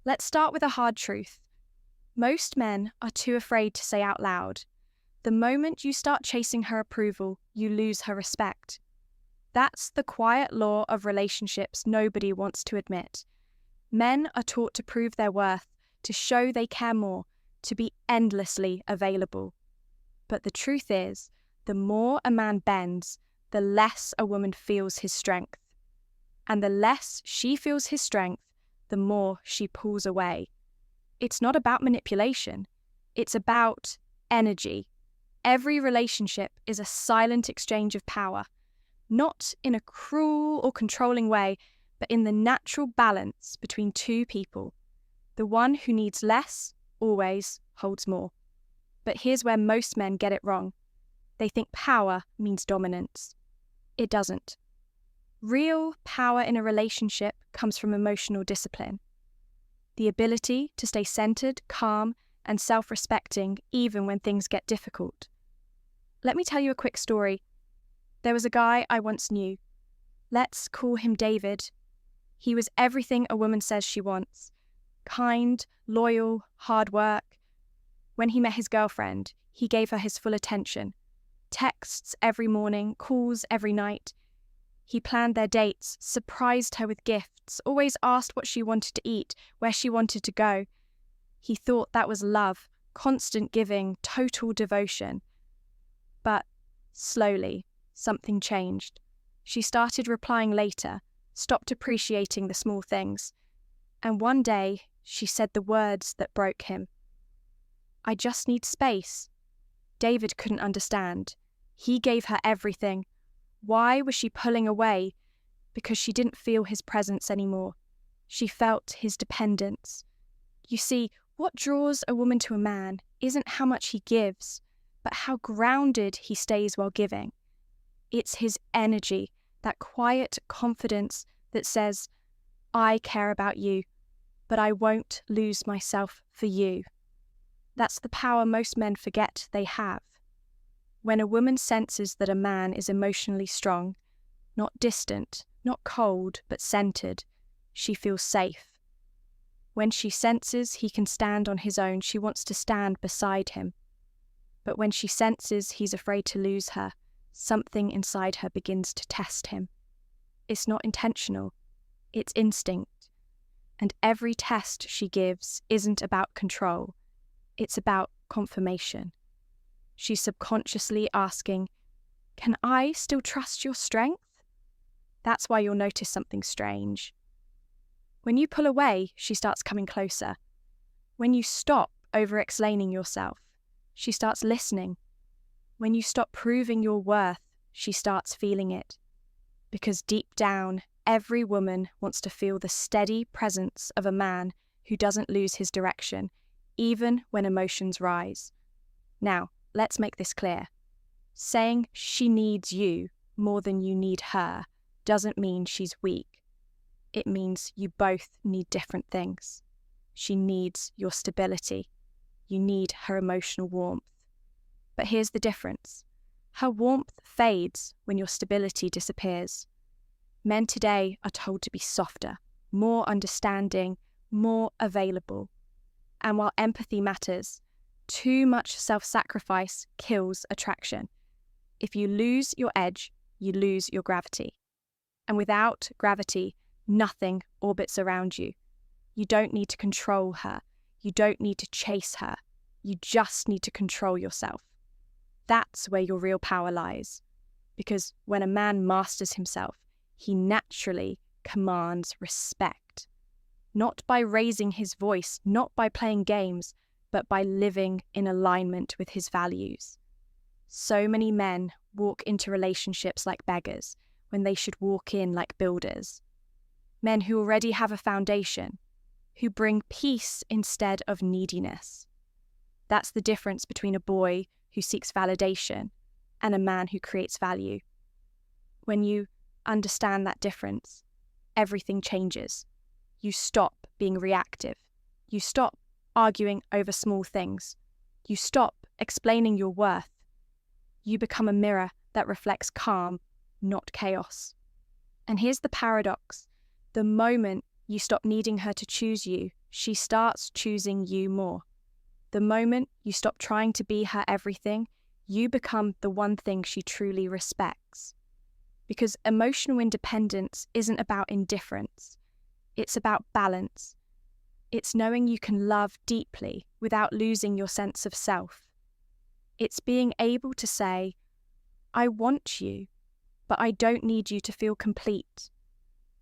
Let's start with a hard truth. Most men are too afraid to say out loud, the moment you start chasing her approval, you lose her respect. That's the quiet law of relationships nobody wants to admit. Men are taught to prove their worth, to show they care more, to be endlessly available. But the truth is, the more a man bends, the less a woman feels his strength. And the less she feels his strength, the more she pulls away. It's not about manipulation. It's about energy. Every relationship is a silent exchange of power, not in a cruel or controlling way, but in the natural balance between two people. The one who needs less always holds more. But here's where most men get it wrong. They think power means dominance. It doesn't. Real power in a relationship comes from emotional discipline. The ability to stay centered, calm, and self-respecting even when things get difficult. Let me tell you a quick story. There was a guy I once knew. Let's call him David. He was everything a woman says she wants. Kind, loyal, hard work. When he met his girlfriend, he gave her his full attention. Texts every morning, calls every night. He planned their dates, surprised her with gifts, always asked what she wanted to eat, where she wanted to go. He thought that was love, constant giving, total devotion. But slowly, something changed. She started replying later, stopped appreciating the small things. And one day, she said the words that broke him. "I just need space." David couldn't understand. He gave her everything. Why was she pulling away? Because she didn't feel his presence anymore. She felt his dependence. You see, what draws a woman to a man isn't how much he gives, but how grounded he stays while giving. It's his energy, that quiet confidence that says, "I care about you, but I won't lose myself for you." That's the power most men forget they have. When a woman senses that a man is emotionally strong, not distant, not cold, but centered, she feels safe. When she senses he can stand on his own, she wants to stand beside him. But when she senses he's afraid to lose her, something inside her begins to test him. It's not intentional, it's instinct. And every test she gives isn't about control, it's about confirmation. She's subconsciously asking, "Can I still trust your strength?" That's why you'll notice something strange. When you pull away, she starts coming closer. When you stop over-explaining yourself, she starts listening. When you stop proving your worth, she starts feeling it. Because deep down, every woman wants to feel the steady presence of a man who doesn't lose his direction, even when emotions rise. Now, let's make this clear. Saying she needs you more than you need her doesn't mean she's weak. It means you both need different things. She needs your stability. You need her emotional warmth. But here's the difference. Her warmth fades when your stability disappears. Men today are told to be softer, more understanding, more available. And while empathy matters, too much self-sacrifice kills attraction. If you lose your edge, you lose your gravity. And without gravity, nothing orbits around you. You don't need to control her. You don't need to chase her. You just need to control yourself. That's where your real power lies. Because when a man masters himself, he naturally commands respect. Not by raising his voice, not by playing games, but by living in alignment with his values. So many men walk into relationships like beggars when they should walk in like builders. Men who already have a foundation, who bring peace instead of neediness. That's the difference between a boy who seeks validation and a man who creates value. When you understand that difference, everything changes. You stop being reactive. You stop arguing over small things. You stop explaining your worth. You become a mirror that reflects calm, not chaos. And here's the paradox. The moment you stop needing her to choose you, she starts choosing you more. The moment you stop trying to be her everything, you become the one thing she truly respects. Because emotional independence isn't about indifference, it's about balance. It's knowing you can love deeply without losing your sense of self. It's being able to say, I want you, but I don't need you to feel complete.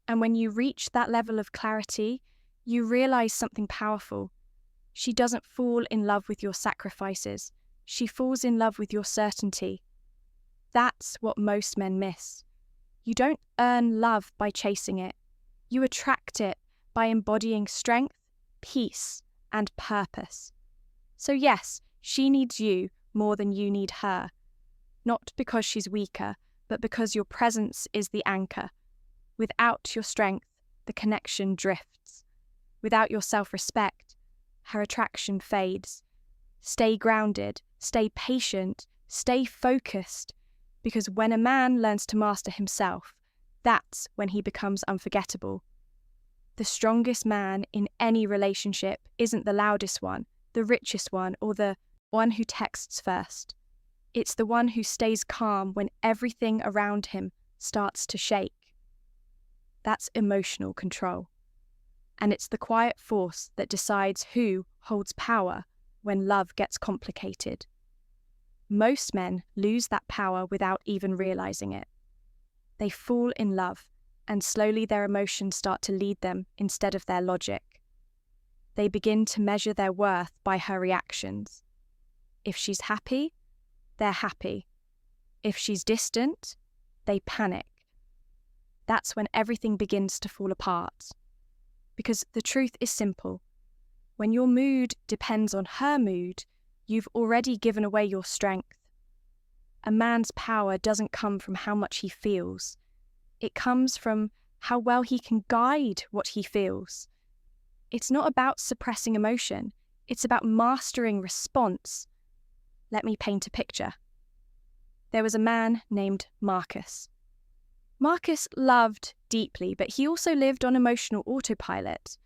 And when you reach that level of clarity, you realize something powerful. She doesn't fall in love with your sacrifices. She falls in love with your certainty. That's what most men miss. You don't earn love by chasing it. You attract it by embodying strength, peace, and purpose. So yes, she needs you more than you need her. Not because she's weaker, but because your presence is the anchor. Without your strength, the connection drifts. Without your self-respect, her attraction fades. Stay grounded, stay patient, stay focused, because when a man learns to master himself, that's when he becomes unforgettable. The strongest man in any relationship isn't the loudest one, the richest one, or the one who texts first. It's the one who stays calm when everything around him starts to shake. That's emotional control. And it's the quiet force that decides who holds power when love gets complicated. Most men lose that power without even realizing it. They fall in love, and slowly their emotions start to lead them instead of their logic. They begin to measure their worth by her reactions. If she's happy, they're happy. If she's distant, they panic. That's when everything begins to fall apart. Because the truth is simple. When your mood depends on her mood, you've already given away your strength. A man's power doesn't come from how much he feels. It comes from how well he can guide what he feels. It's not about suppressing emotion. It's about mastering response. Let me paint a picture. There was a man named Marcus. Marcus loved deeply, but he also lived on emotional autopilot.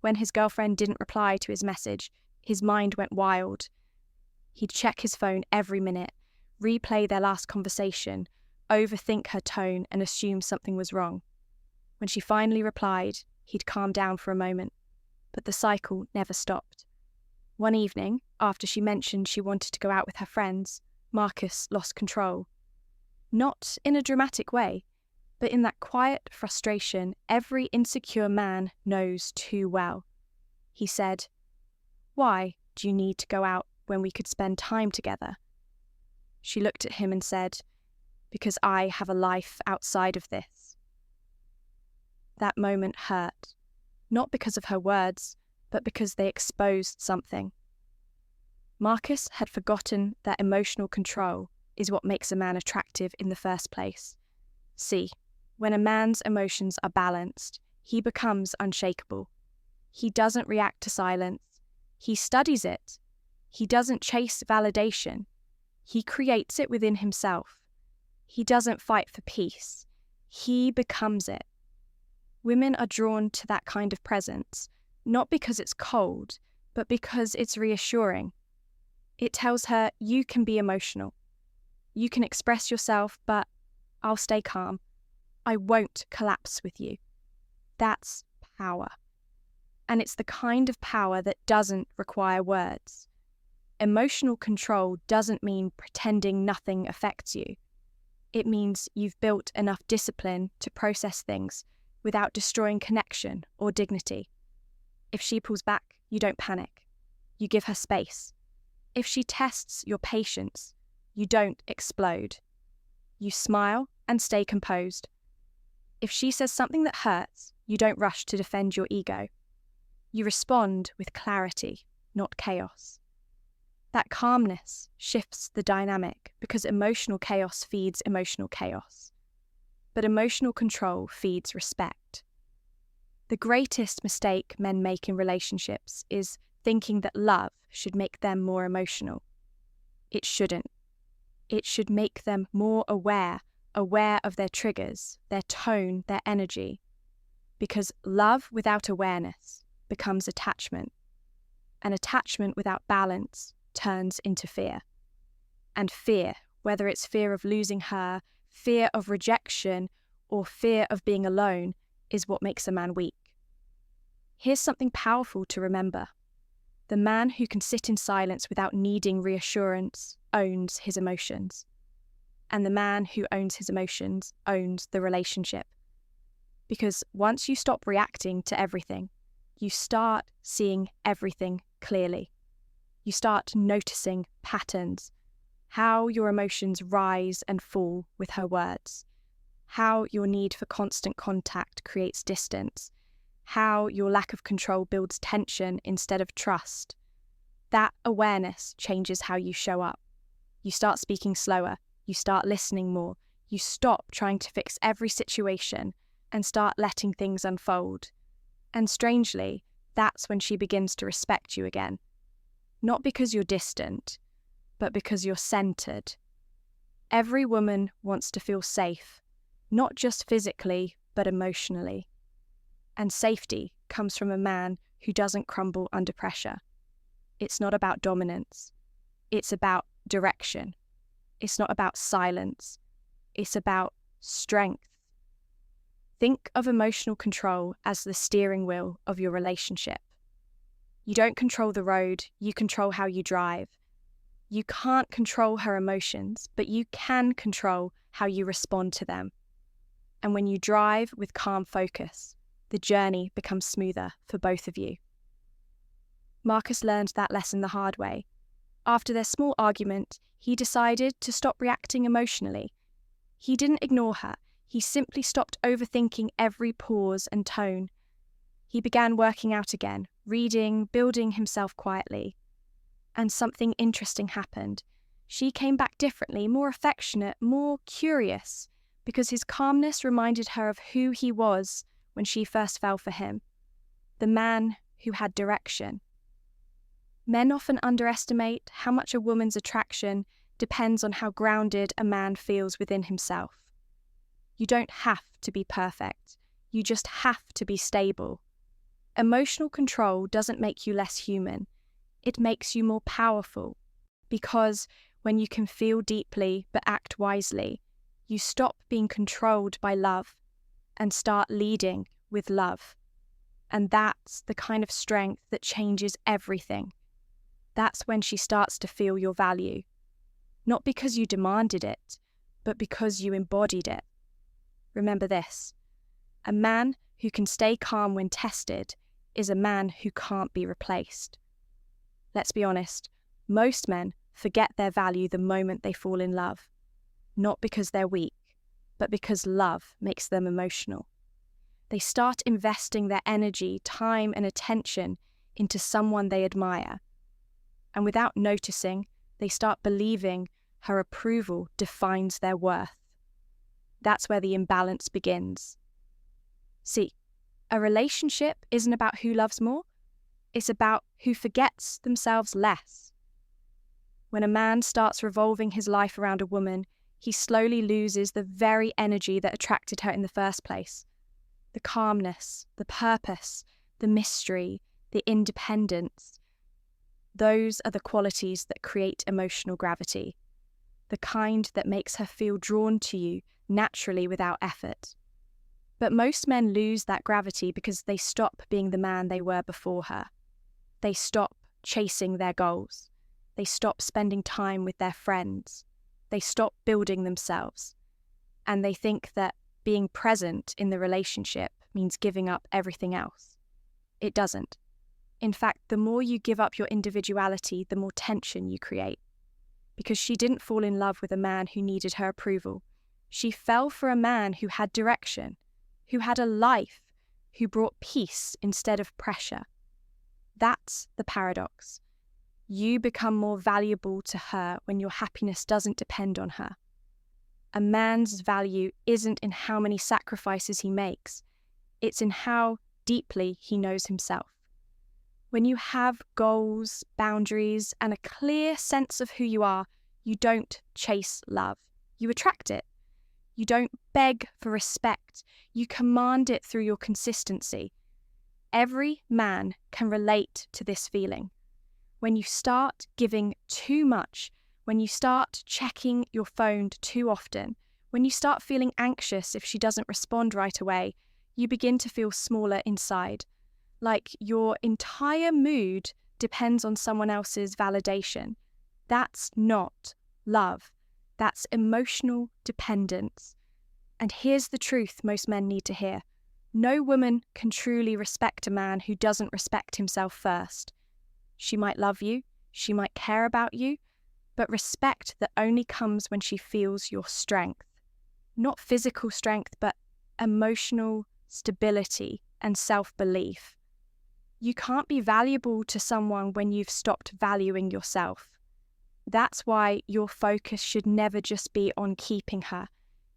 When his girlfriend didn't reply to his message, his mind went wild. He'd check his phone every minute, replay their last conversation, overthink her tone, and assume something was wrong. When she finally replied, he'd calm down for a moment, but the cycle never stopped. One evening, after she mentioned she wanted to go out with her friends, Marcus lost control. Not in a dramatic way, but in that quiet frustration every insecure man knows too well. He said, "Why do you need to go out when we could spend time together?" She looked at him and said, "Because I have a life outside of this." That moment hurt, not because of her words, but because they exposed something. Marcus had forgotten that emotional control is what makes a man attractive in the first place. See, when a man's emotions are balanced, he becomes unshakable. He doesn't react to silence. He studies it. He doesn't chase validation. He creates it within himself. He doesn't fight for peace. He becomes it. Women are drawn to that kind of presence, not because it's cold, but because it's reassuring. It tells her you can be emotional. You can express yourself, but I'll stay calm. I won't collapse with you. That's power. And it's the kind of power that doesn't require words. Emotional control doesn't mean pretending nothing affects you. It means you've built enough discipline to process things without destroying connection or dignity. If she pulls back, you don't panic. You give her space. If she tests your patience, you don't explode. You smile and stay composed. If she says something that hurts, you don't rush to defend your ego. You respond with clarity, not chaos. That calmness shifts the dynamic because emotional chaos feeds emotional chaos. But emotional control feeds respect. The greatest mistake men make in relationships is thinking that love should make them more emotional. It shouldn't. It should make them more aware of their triggers, their tone, their energy. Because love without awareness becomes attachment. And attachment without balance turns into fear. And fear, whether it's fear of losing her, fear of rejection, or fear of being alone, is what makes a man weak. Here's something powerful to remember. The man who can sit in silence without needing reassurance owns his emotions. And the man who owns his emotions owns the relationship. Because once you stop reacting to everything, you start seeing everything clearly. You start noticing patterns, how your emotions rise and fall with her words, how your need for constant contact creates distance, how your lack of control builds tension instead of trust. That awareness changes how you show up. You start speaking slower, you start listening more, you stop trying to fix every situation and start letting things unfold. And strangely, that's when she begins to respect you again. Not because you're distant, but because you're centered. Every woman wants to feel safe, not just physically, but emotionally. And safety comes from a man who doesn't crumble under pressure. It's not about dominance. It's about direction. It's not about silence. It's about strength. Think of emotional control as the steering wheel of your relationship. You don't control the road, you control how you drive. You can't control her emotions, but you can control how you respond to them. And when you drive with calm focus, the journey becomes smoother for both of you. Marcus learned that lesson the hard way. After their small argument, he decided to stop reacting emotionally. He didn't ignore her. He simply stopped overthinking every pause and tone. He began working out again, reading, building himself quietly. And something interesting happened. She came back differently, more affectionate, more curious, because his calmness reminded her of who he was when she first fell for him. The man who had direction. Men often underestimate how much a woman's attraction depends on how grounded a man feels within himself. You don't have to be perfect. You just have to be stable. Emotional control doesn't make you less human. It makes you more powerful. Because when you can feel deeply but act wisely, you stop being controlled by love and start leading with love. And that's the kind of strength that changes everything. That's when she starts to feel your value. Not because you demanded it, but because you embodied it. Remember this: a man who can stay calm when tested is a man who can't be replaced. Let's be honest, most men forget their value the moment they fall in love. Not because they're weak, but because love makes them emotional. They start investing their energy, time, and attention into someone they admire. And without noticing, they start believing her approval defines their worth. That's where the imbalance begins. See, a relationship isn't about who loves more, it's about who forgets themselves less. When a man starts revolving his life around a woman, he slowly loses the very energy that attracted her in the first place. The calmness, the purpose, the mystery, the independence. Those are the qualities that create emotional gravity. The kind that makes her feel drawn to you naturally without effort. But most men lose that gravity because they stop being the man they were before her. They stop chasing their goals. They stop spending time with their friends. They stop building themselves. And they think that being present in the relationship means giving up everything else. It doesn't. In fact, the more you give up your individuality, the more tension you create. Because she didn't fall in love with a man who needed her approval. She fell for a man who had direction, who had a life, who brought peace instead of pressure. That's the paradox. You become more valuable to her when your happiness doesn't depend on her. A man's value isn't in how many sacrifices he makes, it's in how deeply he knows himself. When you have goals, boundaries, and a clear sense of who you are, you don't chase love. You attract it. You don't beg for respect. You command it through your consistency. Every man can relate to this feeling. When you start giving too much, when you start checking your phone too often, when you start feeling anxious if she doesn't respond right away, you begin to feel smaller inside, like your entire mood depends on someone else's validation. That's not love. That's emotional dependence. And here's the truth most men need to hear. No woman can truly respect a man who doesn't respect himself first. She might love you, she might care about you, but respect that only comes when she feels your strength. Not physical strength, but emotional stability and self-belief. You can't be valuable to someone when you've stopped valuing yourself. That's why your focus should never just be on keeping her.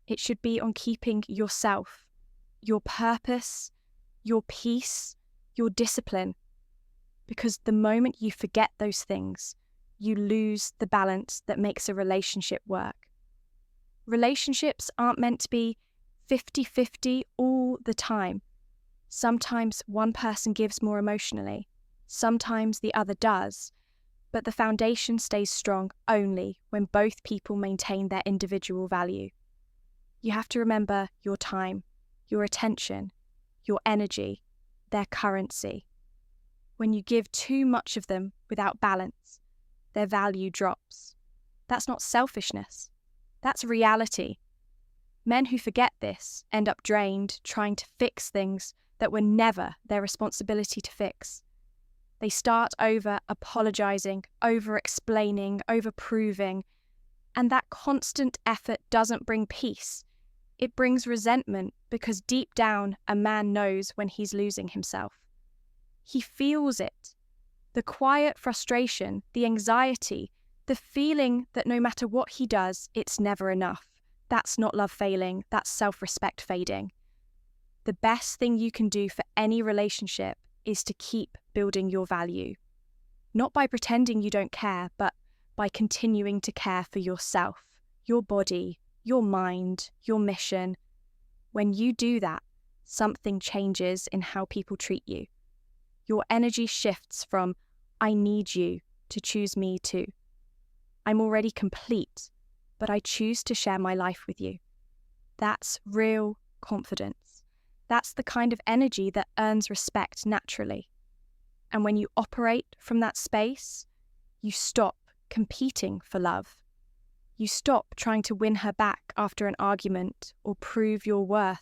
It should be on keeping yourself, your purpose, your peace, your discipline. Because the moment you forget those things, you lose the balance that makes a relationship work. Relationships aren't meant to be 50-50 all the time. Sometimes one person gives more emotionally, sometimes the other does, but the foundation stays strong only when both people maintain their individual value. You have to remember your time, your attention, your energy, their currency. When you give too much of them without balance, their value drops. That's not selfishness. That's reality. Men who forget this end up drained trying to fix things that were never their responsibility to fix. They start over apologizing, over explaining, over proving, and that constant effort doesn't bring peace. It brings resentment because deep down a man knows when he's losing himself. He feels it. The quiet frustration, the anxiety, the feeling that no matter what he does, it's never enough. That's not love failing, that's self-respect fading. The best thing you can do for any relationship is to keep building your value. Not by pretending you don't care, but by continuing to care for yourself, your body, your mind, your mission. When you do that, something changes in how people treat you. Your energy shifts from, I need you, to choose me too. I'm already complete, but I choose to share my life with you. That's real confidence. That's the kind of energy that earns respect naturally. And when you operate from that space, you stop competing for love. You stop trying to win her back after an argument or prove your worth.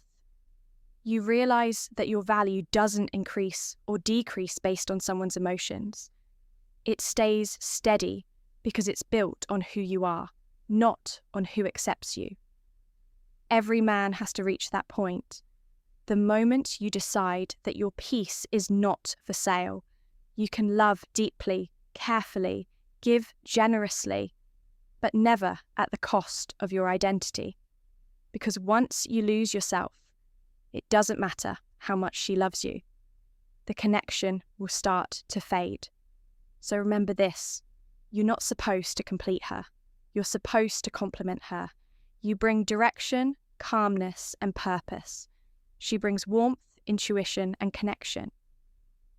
You realize that your value doesn't increase or decrease based on someone's emotions. It stays steady because it's built on who you are, not on who accepts you. Every man has to reach that point. The moment you decide that your peace is not for sale, you can love deeply, carefully, give generously, but never at the cost of your identity. Because once you lose yourself, it doesn't matter how much she loves you. The connection will start to fade. So remember this, you're not supposed to complete her. You're supposed to complement her. You bring direction, calmness, and purpose. She brings warmth, intuition, and connection.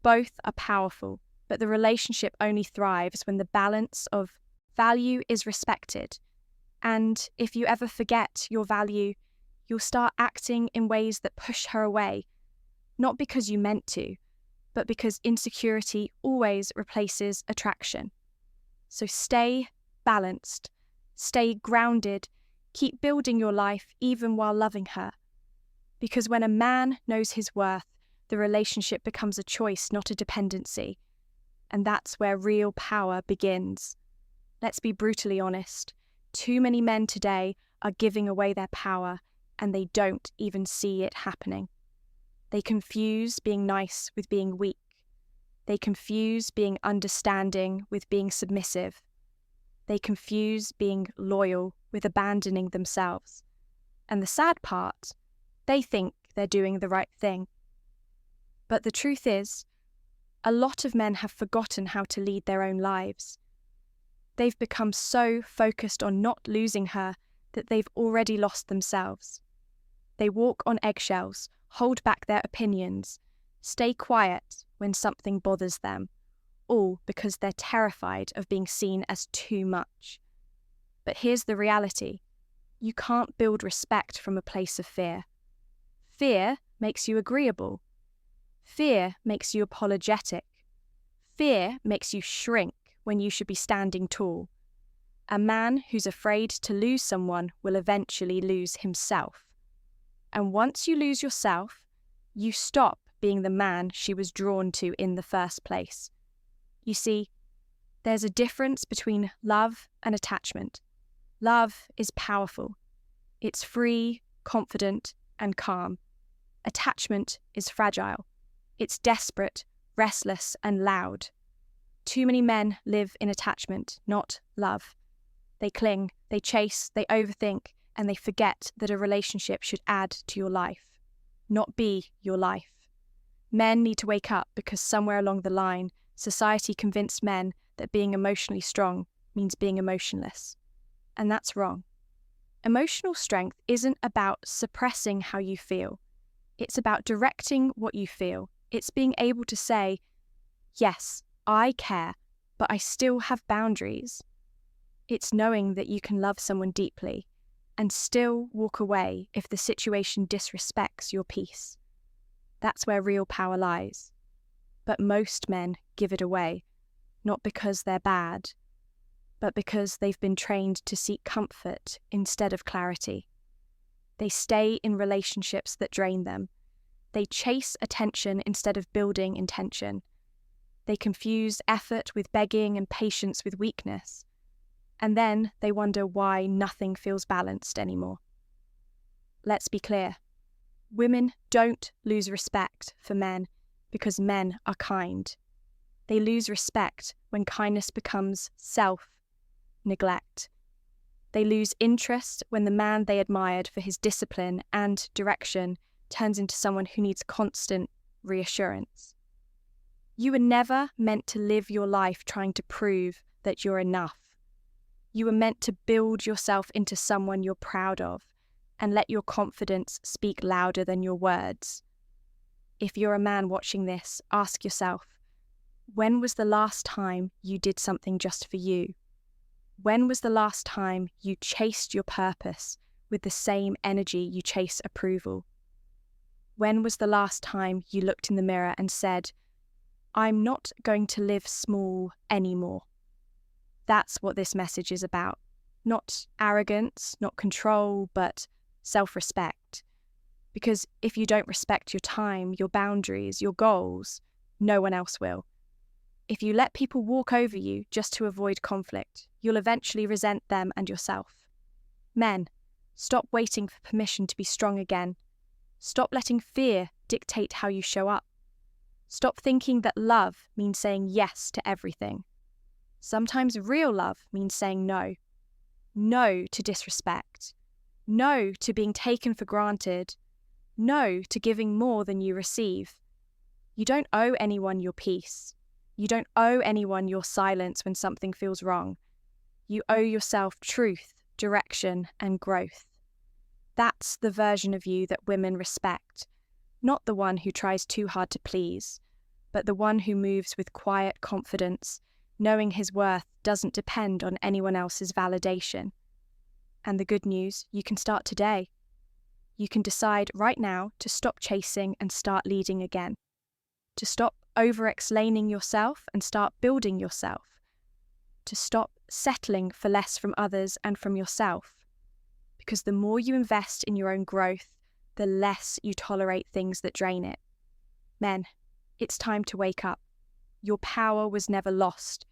Both are powerful, but the relationship only thrives when the balance of value is respected. And if you ever forget your value, you'll start acting in ways that push her away, not because you meant to, but because insecurity always replaces attraction. So stay balanced, stay grounded, keep building your life even while loving her. Because when a man knows his worth, the relationship becomes a choice, not a dependency. And that's where real power begins. Let's be brutally honest. Too many men today are giving away their power, and they don't even see it happening. They confuse being nice with being weak. They confuse being understanding with being submissive. They confuse being loyal with abandoning themselves. And the sad part, they think they're doing the right thing. But the truth is, a lot of men have forgotten how to lead their own lives. They've become so focused on not losing her that they've already lost themselves. They walk on eggshells, hold back their opinions, stay quiet when something bothers them, all because they're terrified of being seen as too much. But here's the reality. You can't build respect from a place of fear. Fear makes you agreeable. Fear makes you apologetic. Fear makes you shrink when you should be standing tall. A man who's afraid to lose someone will eventually lose himself. And once you lose yourself, you stop being the man she was drawn to in the first place. You see, there's a difference between love and attachment. Love is powerful. It's free, confident, and calm. Attachment is fragile. It's desperate, restless, and loud. Too many men live in attachment, not love. They cling, they chase, they overthink, and they forget that a relationship should add to your life, not be your life. Men need to wake up because somewhere along the line, society convinced men that being emotionally strong means being emotionless. And that's wrong. Emotional strength isn't about suppressing how you feel. It's about directing what you feel. It's being able to say, yes, I care, but I still have boundaries. It's knowing that you can love someone deeply and still walk away if the situation disrespects your peace. That's where real power lies. But most men give it away, not because they're bad, but because they've been trained to seek comfort instead of clarity. They stay in relationships that drain them. They chase attention instead of building intention. They confuse effort with begging and patience with weakness. And then they wonder why nothing feels balanced anymore. Let's be clear. Women don't lose respect for men because men are kind. They lose respect when kindness becomes self-neglect. They lose interest when the man they admired for his discipline and direction turns into someone who needs constant reassurance. You were never meant to live your life trying to prove that you're enough. You were meant to build yourself into someone you're proud of and let your confidence speak louder than your words. If you're a man watching this, ask yourself, when was the last time you did something just for you? When was the last time you chased your purpose with the same energy you chase approval? When was the last time you looked in the mirror and said, I'm not going to live small anymore? That's what this message is about. Not arrogance, not control, but self-respect. Because if you don't respect your time, your boundaries, your goals, no one else will. If you let people walk over you just to avoid conflict, you'll eventually resent them and yourself. Men, stop waiting for permission to be strong again. Stop letting fear dictate how you show up. Stop thinking that love means saying yes to everything. Sometimes real love means saying no. No to disrespect. No to being taken for granted. No to giving more than you receive. You don't owe anyone your peace. You don't owe anyone your silence when something feels wrong. You owe yourself truth, direction, and growth. That's the version of you that women respect, not the one who tries too hard to please, but the one who moves with quiet confidence, knowing his worth doesn't depend on anyone else's validation. And the good news, you can start today. You can decide right now to stop chasing and start leading again. To stop over-explaining yourself and start building yourself. To stop settling for less from others and from yourself. Because the more you invest in your own growth, the less you tolerate things that drain it. Men, it's time to wake up. Your power was never lost.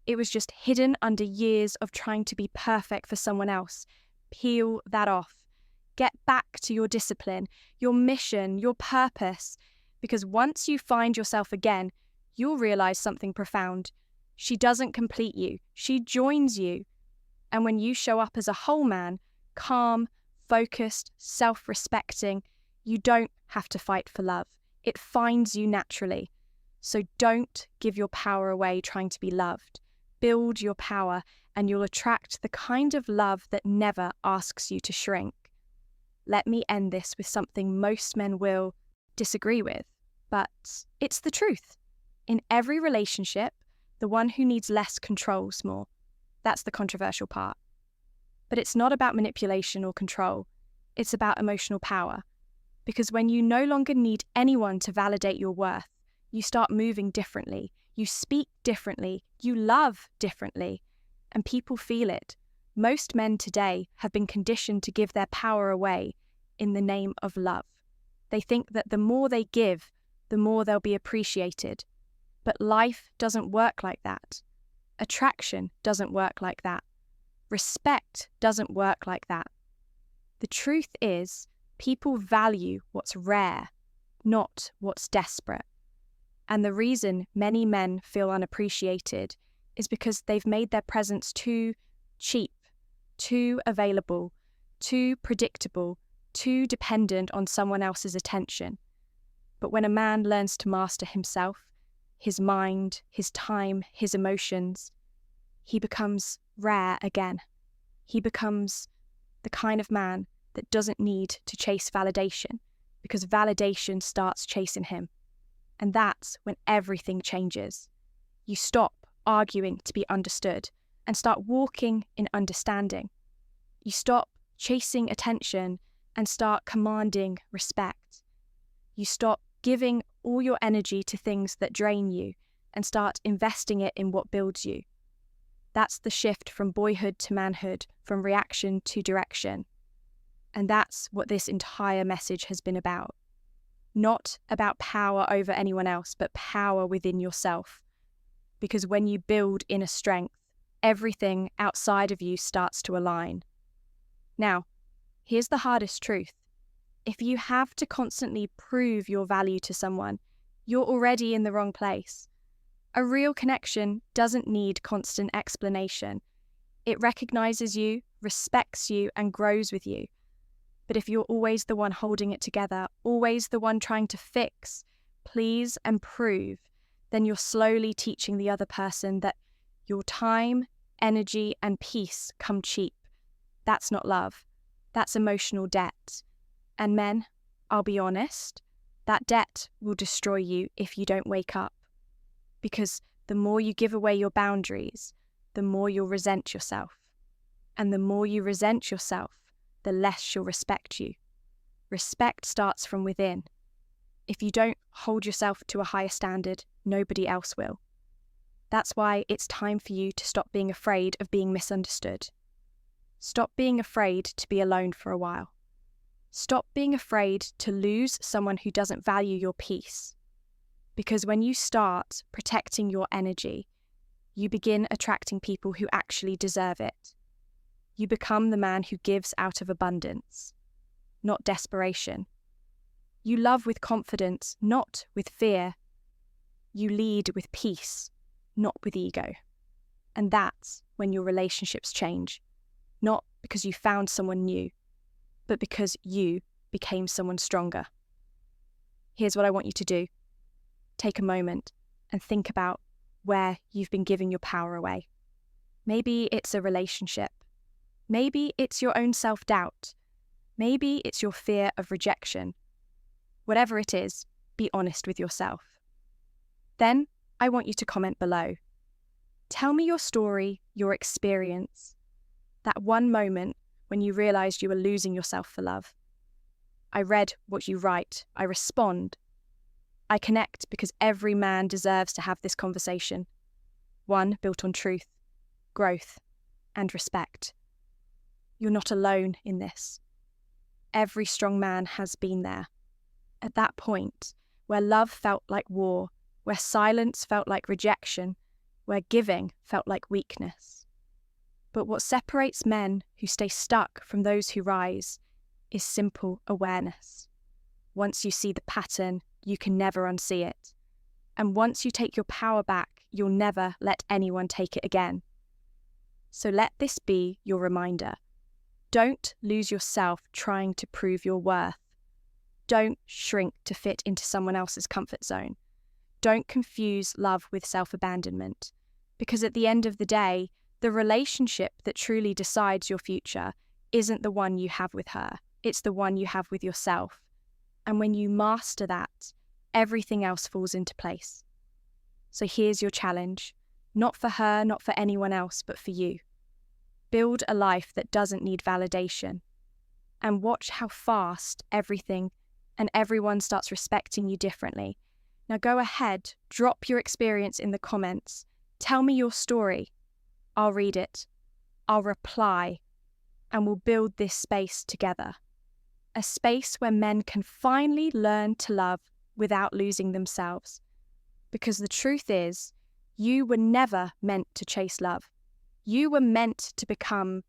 It was just hidden under years of trying to be perfect for someone else. Peel that off. Get back to your discipline, your mission, your purpose. Because once you find yourself again, you'll realize something profound. She doesn't complete you. She joins you. And when you show up as a whole man, calm, focused, self-respecting, you don't have to fight for love. It finds you naturally. So don't give your power away trying to be loved. Build your power and you'll attract the kind of love that never asks you to shrink. Let me end this with something most men will disagree with, but it's the truth. In every relationship, the one who needs less controls more. That's the controversial part. But it's not about manipulation or control. It's about emotional power. Because when you no longer need anyone to validate your worth, you start moving differently, you speak differently, you love differently, and people feel it. Most men today have been conditioned to give their power away in the name of love. They think that the more they give, the more they'll be appreciated. But life doesn't work like that. Attraction doesn't work like that. Respect doesn't work like that. The truth is, people value what's rare, not what's desperate. And the reason many men feel unappreciated is because they've made their presence too cheap, too available, too predictable, too dependent on someone else's attention. But when a man learns to master himself, his mind, his time, his emotions, he becomes rare again. He becomes the kind of man that doesn't need to chase validation, because validation starts chasing him. And that's when everything changes. You stop arguing to be understood and start walking in understanding. You stop chasing attention and start commanding respect. You stop giving all your energy to things that drain you and start investing it in what builds you. That's the shift from boyhood to manhood, from reaction to direction. And that's what this entire message has been about. Not about power over anyone else, but power within yourself. Because when you build inner strength, everything outside of you starts to align. Now, here's the hardest truth. If you have to constantly prove your value to someone, you're already in the wrong place. A real connection doesn't need constant explanation. It recognizes you, respects you, and grows with you. But if you're always the one holding it together, always the one trying to fix, please, and prove, then you're slowly teaching the other person that your time, energy, and peace come cheap. That's not love. That's emotional debt. And men, I'll be honest, that debt will destroy you if you don't wake up. Because the more you give away your boundaries, the more you'll resent yourself. And the more you resent yourself, the less she'll respect you. Respect starts from within. If you don't hold yourself to a higher standard, nobody else will. That's why it's time for you to stop being afraid of being misunderstood. Stop being afraid to be alone for a while. Stop being afraid to lose someone who doesn't value your peace. Because when you start protecting your energy, you begin attracting people who actually deserve it. You become the man who gives out of abundance, not desperation. You love with confidence, not with fear. You lead with peace, not with ego. And that's when your relationships change, not because you found someone new, but because you became someone stronger. Here's what I want you to do. Take a moment and think about where you've been giving your power away. Maybe it's a relationship. Maybe it's your own self-doubt. Maybe it's your fear of rejection. Whatever it is, be honest with yourself. Then I want you to comment below. Tell me your story, your experience, that one moment when you realized you were losing yourself for love. I read what you write. I respond. I connect because every man deserves to have this conversation. One built on truth, growth, and respect. You're not alone in this. Every strong man has been there. At that point, where love felt like war, where silence felt like rejection, where giving felt like weakness. But what separates men who stay stuck from those who rise is simple awareness. Once you see the pattern, you can never unsee it. And once you take your power back, you'll never let anyone take it again. So let this be your reminder. Don't lose yourself trying to prove your worth. Don't shrink to fit into someone else's comfort zone. Don't confuse love with self-abandonment. Because at the end of the day, the relationship that truly decides your future isn't the one you have with her. It's the one you have with yourself. And when you master that, everything else falls into place. So here's your challenge. Not for her, not for anyone else, but for you. Build a life that doesn't need validation. And watch how fast everything and everyone starts respecting you differently. Now go ahead, drop your experience in the comments. Tell me your story. I'll read it. I'll reply. And we'll build this space together. A space where men can finally learn to love without losing themselves. Because the truth is, you were never meant to chase love. You were meant to become